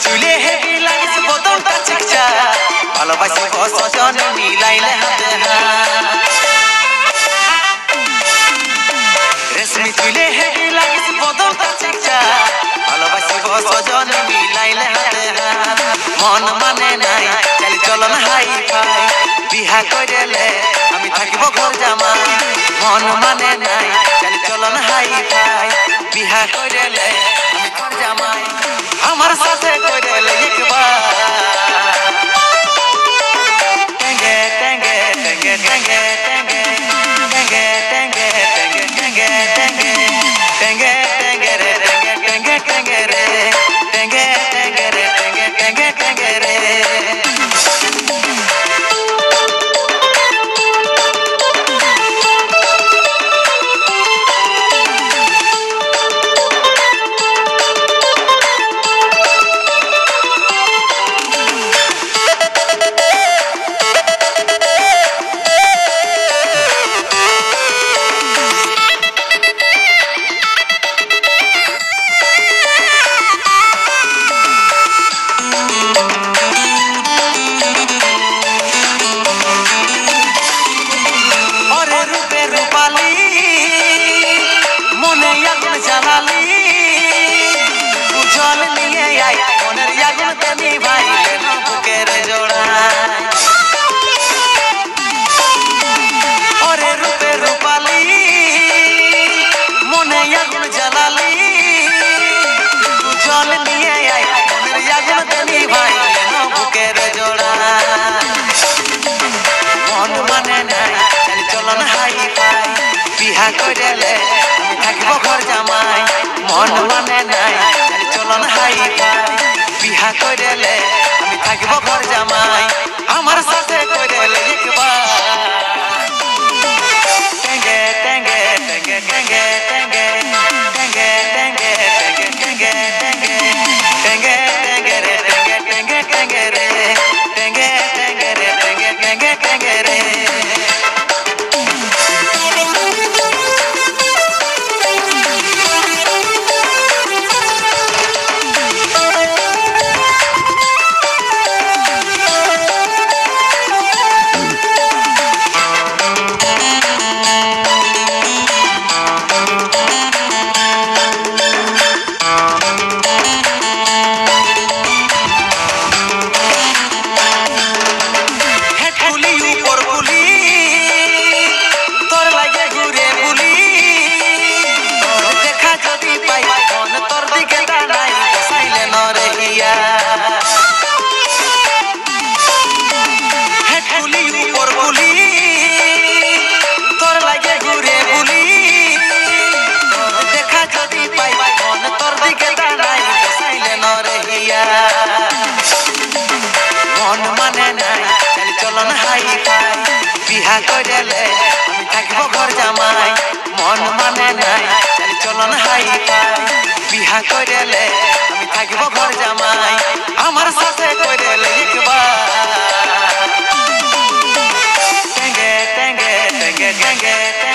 চুলে হেবি লাগিস বদনটা চিকচা ভালোবাসিব সজন মিলাইলে হাতে রেশমি চুলে হেবি লাগিস বদনটা চিকচা ভালোবাসিব সজন মিলাইলে হাতে মন মানে নাই চালি চলন হাই ফাই বিহা কইলে আমি থাকিব ঘর জামাই মন মানে নাই চালি চলন হাই ফাই বিহা কইলে আমি ঘর জামাই আমার সাথে কইলে একবার টেঙ্গে টেঙ্গে টেঙ্গে টেঙ্গে টেঙ্গে টেঙ্গে টেঙ্গে টেঙ্গে টেঙ্গে টেঙ্গে টেঙ্গে রে টেঙ্গে টেঙ্গে রে টেঙ্গে টেঙ্গে রে টেঙ্গে টেঙ্গে রে বিহা কইলে আমি থাকিব ঘর জামাই মন মানে নাই চালি চলন হাই ফাই বিহা কইলে আমি থাকিব ঘর জামাই আমার সাথে কইলে একবার টেঙ্গে টেঙ্গে টেঙ্গে টেঙ্গে টেঙ্গে টেঙ্গে টেঙ্গে টেঙ্গে টেঙ্গে টেঙ্গে টেঙ্গে রে টেঙ্গে টেঙ্গে রে টেঙ্গে টেঙ্গে রে টেঙ্গে টেঙ্গে রে মন মানে নাই চালি চলন হাই ফাই বিহা কইলে আমি থাকিব ঘর জামাই মন মানে নাই চালি চলন হাই ফাই বিহা কইলে আমি থাকিব ঘর জামাই আমার সাথে কইলে একবার টেঙ্গে টেঙ্গে টেঙ্গে টেঙ্গে